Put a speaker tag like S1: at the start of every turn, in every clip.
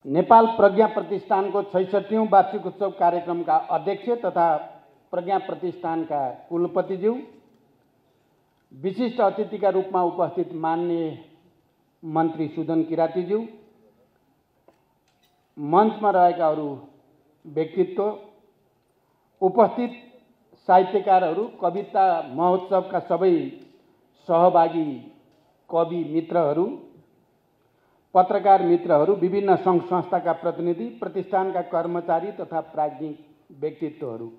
S1: नेपाल प्रज्ञा प्रतिष्ठानको 66औं वार्षिक उत्सव कार्यक्रमका अध्यक्ष तथा प्रज्ञा प्रतिष्ठानका कुलपतिज्यू, विशिष्ट अतिथिका रूपमा उपस्थित माननीय मन्त्री सुदन किरातीज्यू, मञ्चमा रहेका अरू व्यक्तित्व, उपस्थित साहित्यकारहरू, कविता महोत्सवका सबै सहभागी कवि मित्रहरू, पत्रकार मित्रहरू, विभिन्न सङ्घ संस्थाका प्रतिनिधि, प्रतिष्ठानका कर्मचारी तथा प्राज्ञिक व्यक्तित्वहरू,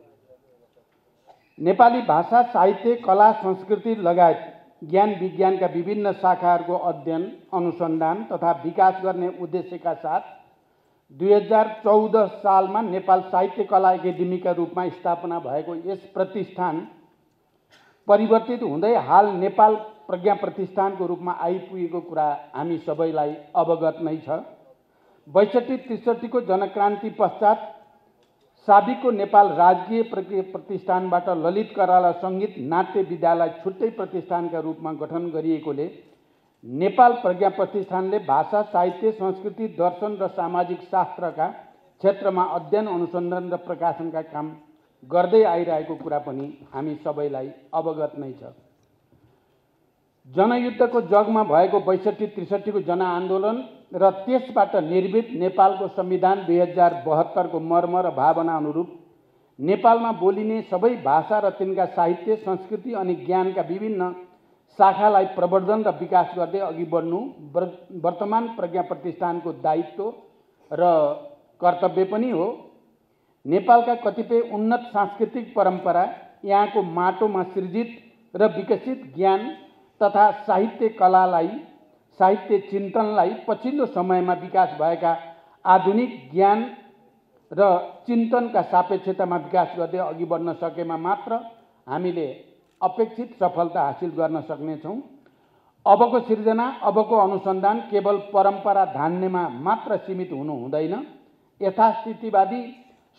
S1: नेपाली भाषा, साहित्य, कला, संस्कृति लगायत ज्ञान विज्ञानका विभिन्न शाखाहरूको अध्ययन, अनुसन्धान तथा विकास गर्ने उद्देश्यका साथ 2014 सालमा नेपाल साहित्य कला एकाडेमीका रूपमा स्थापना भएको यस प्रतिष्ठान परिवर्तित हुँदै हाल नेपाल प्रज्ञा प्रतिष्ठानको रूपमा आइपुगेको कुरा हामी सबैलाई अवगत नै छ। 62-63 को जनक्रान्ति पश्चात साबिकको नेपाल राजकीय प्रज्ञा प्रतिष्ठानबाट ललित कला सङ्गीत नाट्य विद्यालय छुट्टै प्रतिष्ठानका रूपमा गठन गरिएकोले नेपाल प्रज्ञा प्रतिष्ठानले भाषा, साहित्य, संस्कृति, दर्शन र सामाजिक शास्त्रका क्षेत्रमा अध्ययन, अनुसन्धान र प्रकाशनका काम गर्दै आइरहेको कुरा पनि हामी सबैलाई अवगत नै छ। जनयुद्धको जगमा भएको 62-63 को जनआन्दोलन र त्यसबाट निर्मित नेपालको संविधान 2072 को मर्म र भावना अनुरूप नेपालमा बोलिने सबै भाषा र तिनका साहित्य, संस्कृति अनि ज्ञानका विभिन्न शाखालाई प्रवर्धन र विकास गर्दै अघि बढ्नु वर्तमान प्रज्ञा प्रतिष्ठानको दायित्व र कर्तव्य पनि हो। नेपालका कतिपय उन्नत सांस्कृतिक परम्परा, यहाँको माटोमा सृजित र विकसित ज्ञान तथा साहित्य कलालाई, साहित्य चिन्तनलाई पछिल्लो समयमा विकास भएका आधुनिक ज्ञान र चिन्तनका सापेक्षतामा विकास गर्दै अघि बढ्न सकेमा मात्र हामीले अपेक्षित सफलता हासिल गर्न सक्नेछौँ। अबको सिर्जना, अबको अनुसन्धान केवल परम्परा धान्नेमा मात्र सीमित हुनु हुँदैन। यथास्थितिवादी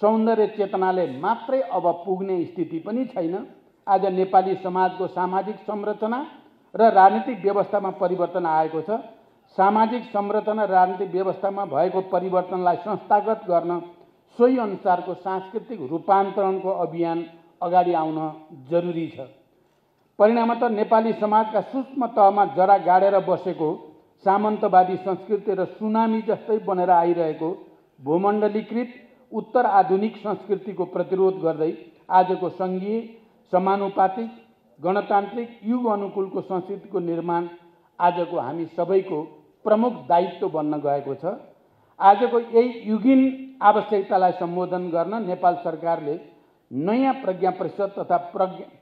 S1: सौन्दर्य चेतनाले मात्रै अब पुग्ने स्थिति पनि छैन। आज नेपाली समाजको सामाजिक संरचना र राजनीतिक व्यवस्थामा परिवर्तन आएको छ। सामाजिक संरचना र राजनीतिक व्यवस्थामा भएको परिवर्तनलाई संस्थागत गर्न सोही अनुसारको सांस्कृतिक रूपान्तरणको अभियान अगाडि आउन जरुरी छ। परिणामतः नेपाली समाजका सूक्ष्म तहमा जरा गाडेर बसेको सामन्तवादी संस्कृति र सुनामी जस्तै बनेर आइरहेको भूमण्डलीकृत उत्तर आधुनिक संस्कृतिको प्रतिरोध गर्दै आजको सङ्घीय, समानुपातिक, गणतान्त्रिक, युग अनुकूलको संस्कृतिको निर्माण आजको हामी सबैको प्रमुख दायित्व बन्न गएको छ। आजको यही युगीन आवश्यकतालाई सम्बोधन गर्न नेपाल सरकारले नयाँ प्रज्ञा परिषद तथा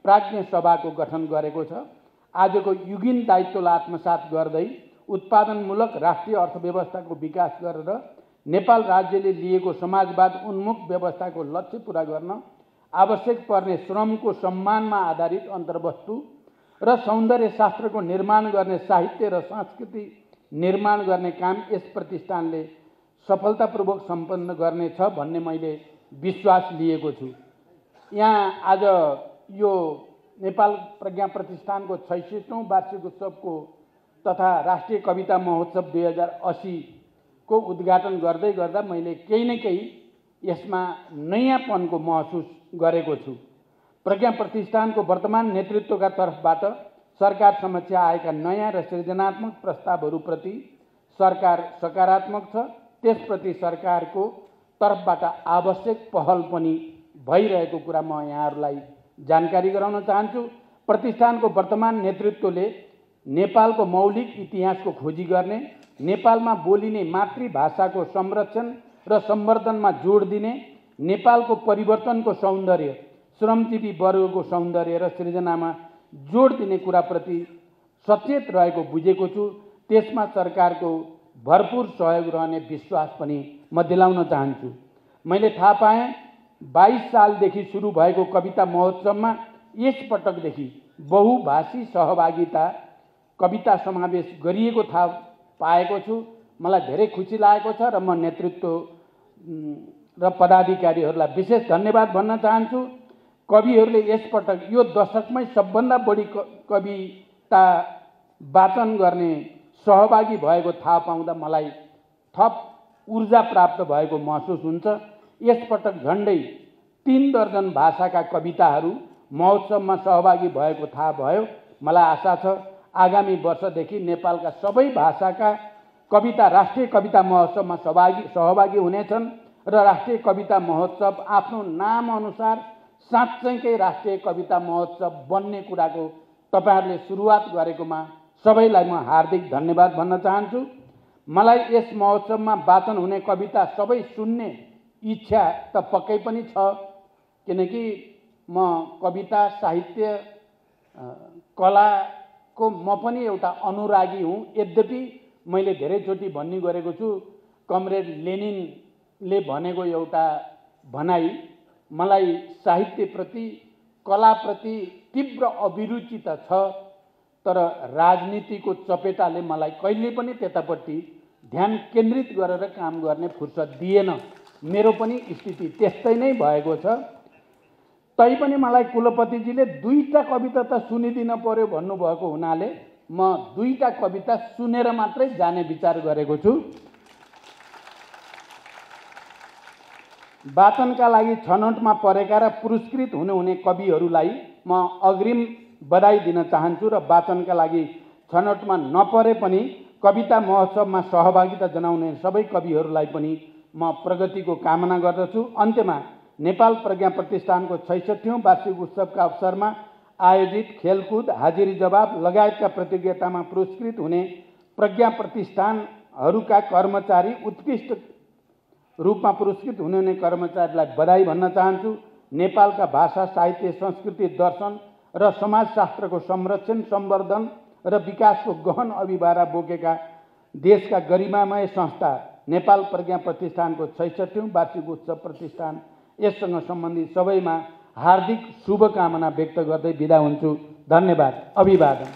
S1: प्राज्ञ सभाको गठन गरेको छ। आजको युगीन दायित्वलाई आत्मसात गर्दै उत्पादनमूलक राष्ट्रिय अर्थव्यवस्थाको विकास गरेर नेपाल राज्यले लिएको समाजवाद उन्मुख व्यवस्थाको लक्ष्य पूरा गर्न आवश्यक पर्ने श्रमको सम्मानमा आधारित अन्तर्वस्तु र सौन्दर्य शास्त्रको निर्माण गर्ने, साहित्य र संस्कृति निर्माण गर्ने काम यस प्रतिष्ठानले सफलतापूर्वक सम्पन्न गर्नेछ भन्ने मैले विश्वास लिएको छु। यहाँ आज यो नेपाल प्रज्ञा प्रतिष्ठानको 66औं वार्षिक उत्सवको तथा राष्ट्रिय कविता महोत्सव 2080 को उद्घाटन गर्दै गर्दा मैले केही न केही यसमा नयाँपनको महसुस गरेको छु। प्रज्ञा प्रतिष्ठानको वर्तमान नेतृत्वका तर्फबाट सरकार समक्ष आएका नयाँ र सृजनात्मक प्रस्तावहरूप्रति सरकार सकारात्मक छ। त्यसप्रति सरकारको तर्फबाट आवश्यक पहल पनि भइरहेको कुरा म यहाँहरूलाई जानकारी गराउन चाहन्छु। प्रतिष्ठानको वर्तमान नेतृत्वले नेपालको मौलिक इतिहासको खोजी गर्ने, नेपालमा बोलिने मातृभाषाको संरक्षण र सम्वर्धनमा जोड दिने, नेपालको परिवर्तनको सौन्दर्य, श्रमजीवी वर्गको सौन्दर्य र सृजनामा जोड दिने कुराप्रति सचेत रहेको बुझेको छु। त्यसमा सरकारको भरपूर सहयोग रहने विश्वास पनि म दिलाउन चाहन्छु। मैले थाहा पाएँ 22 सालदेखि सुरु भएको कविता महोत्सवमा यस पटकदेखि बहुभाषी सहभागिता कविता समावेश गरिएको थाहा पाएको छु। मलाई धेरै खुसी लागेको छ र म नेतृत्व र पदाधिकारीहरूलाई विशेष धन्यवाद भन्न चाहन्छु। कविहरूले यसपटक यो दशकमै सबभन्दा बढी कविता वाचन गर्ने सहभागी भएको थाहा पाउँदा मलाई थप ऊर्जा प्राप्त भएको महसुस हुन्छ। यसपटक झन्डै 3 दर्जन भाषाका कविताहरू महोत्सवमा सहभागी भएको थाहा भयो। मलाई आशा छ आगामी वर्षदेखि नेपालका सबै भाषाका कविता राष्ट्रिय कविता महोत्सवमा सहभागी हुनेछन् र राष्ट्रिय कविता महोत्सव आफ्नो नाम अनुसार साँच्चैकै राष्ट्रिय कविता महोत्सव बन्ने कुराको तपाईहरुले सुरुवात गरेकोमा सबैलाई म हार्दिक धन्यवाद भन्न चाहन्छु। मलाई यस महोत्सवमा वाचन हुने कविता सबै सुन्ने इच्छा त पक्कै पनि छ, किनकि म कविता साहित्य कलाको म पनि एउटा अनुरागी हुँ। यद्यपि मैले धेरैचोटि भन्ने गरेको छु, कमरेड लेनिनले भनेको एउटा भनाई, मलाई साहित्यप्रति कलाप्रति तीव्र अभिरुचि त छ, तर राजनीतिको चपेटाले मलाई कहिले पनि त्यतापट्टि ध्यान केन्द्रित गरेर काम गर्ने फुर्सद दिएन। मेरो पनि स्थिति त्यस्तै नै भएको छ। तैपनि मलाई कुलपतिजीले 2टा कविता त सुनिदिन पर्यो भन्नुभएको हुनाले म 2टा कविता सुनेर मात्रै जाने विचार गरेको छु। वाचनका लागि छनौटमा परेका र पुरस्कृत हुने कविहरूलाई म अग्रिम बधाई दिन चाहन्छु र वाचनका लागि छनौटमा नपरे पनि कविता महोत्सवमा सहभागिता जनाउने सबै कविहरूलाई पनि म प्रगतिको कामना गर्दछु। अन्त्यमा नेपाल प्रज्ञा प्रतिष्ठानको 66औं वार्षिक उत्सवका अवसरमा आयोजित खेलकुद, हाजिरी जवाब लगायतका प्रतियोगितामा पुरस्कृत हुने प्रज्ञा प्रतिष्ठानहरूका कर्मचारी, उत्कृष्ट रूपमा पुरस्कृत हुने कर्मचारीलाई बधाई भन्न चाहन्छु। नेपालका भाषा, साहित्य, संस्कृति, दर्शन र समाजशास्त्रको संरक्षण, सम्वर्धन र विकासको गहन अभिभारा बोकेका देशका गरिमामय संस्था नेपाल प्रज्ञा प्रतिष्ठानको 66औं वार्षिक उत्सव प्रतिष्ठान यससँग सम्बन्धित सबैमा हार्दिक शुभकामना व्यक्त गर्दै बिदा हुन्छु। धन्यवाद। अभिवादन।